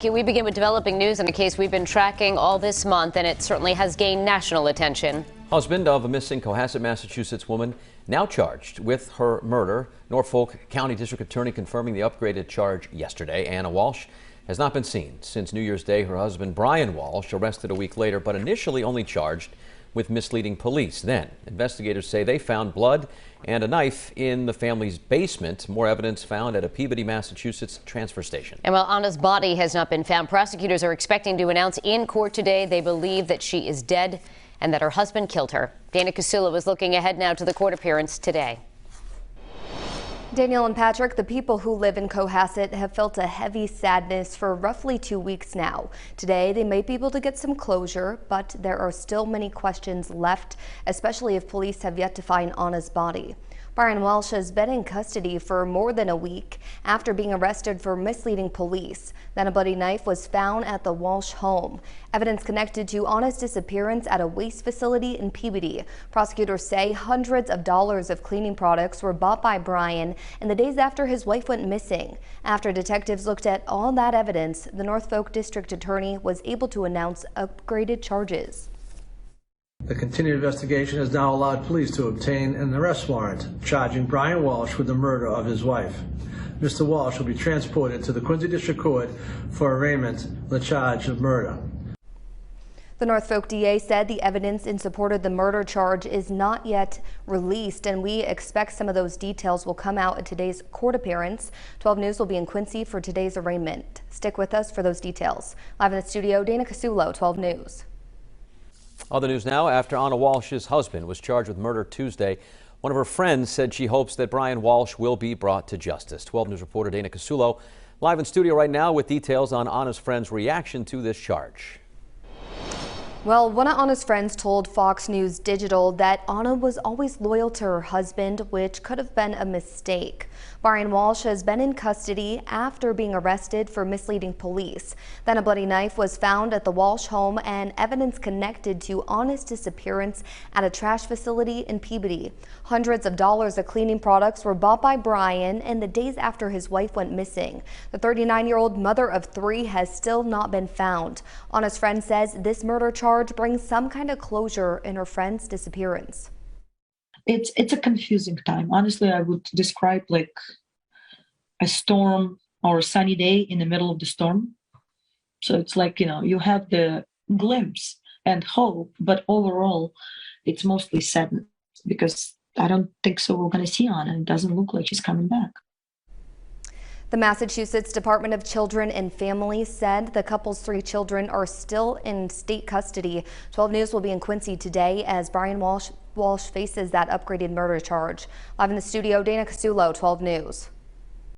We begin with developing news in a case we've been tracking all this month, and it certainly has gained national attention. Husband of a missing Cohasset, Massachusetts woman now charged with her murder. Norfolk County District Attorney confirming the upgraded charge yesterday. Anna Walsh has not been seen since New Year's Day. Her husband, Brian Walsh, arrested a week later, but initially only charged with misleading police. Then investigators say they found blood and a knife in the family's basement. More evidence found at a Peabody, Massachusetts transfer station. And while Anna's body has not been found, prosecutors are expecting to announce in court today they believe that she is dead and that her husband killed her. Dana Casula is looking ahead now to the court appearance today. Daniel and Patrick, the people who live in Cohasset have felt a heavy sadness for roughly 2 weeks now. Today, they may be able to get some closure, but there are still many questions left, especially if police have yet to find Anna's body. Brian Walsh has been in custody for more than a week after being arrested for misleading police. Then a bloody knife was found at the Walsh home. Evidence connected to Anna's disappearance at a waste facility in Peabody. Prosecutors say hundreds of dollars of cleaning products were bought by Brian in the days after his wife went missing. After detectives looked at all that evidence, the Norfolk District Attorney was able to announce upgraded charges. The continued investigation has now allowed police to obtain an arrest warrant charging Brian Walsh with the murder of his wife. Mr. Walsh will be transported to the Quincy District Court for arraignment on the charge of murder. The Norfolk DA said the evidence in support of the murder charge is not yet released, and we expect some of those details will come out at today's court appearance. 12 News will be in Quincy for today's arraignment. Stick with us for those details. Live in the studio, Dana Casula, 12 News. Other news now. After Anna Walsh's husband was charged with murder Tuesday, one of her friends said she hopes that Brian Walsh will be brought to justice. 12 News reporter Dana Casulo live in studio right now with details on Anna's friend's reaction to this charge. Well, one of Anna's friends told Fox News Digital that Anna was always loyal to her husband, which could have been a mistake. Brian Walsh has been in custody after being arrested for misleading police. Then a bloody knife was found at the Walsh home and evidence connected to Anna's disappearance at a trash facility in Peabody. Hundreds of dollars of cleaning products were bought by Brian in the days after his wife went missing. The 39-year-old mother of 3 has still not been found. Anna's friend says this murder charge brings some kind of closure in her friend's disappearance. It's a confusing time. Honestly, I would describe like a storm or a sunny day in the middle of the storm. So it's like, you have the glimpse and hope, but overall it's mostly sadness because I don't think so we're going to see Anna. It doesn't look like she's coming back. The Massachusetts Department of Children and Families said the couple's 3 children are still in state custody. 12 News will be in Quincy today as Brian Walsh faces that upgraded murder charge. Live in the studio, Dana Casulo, 12 News.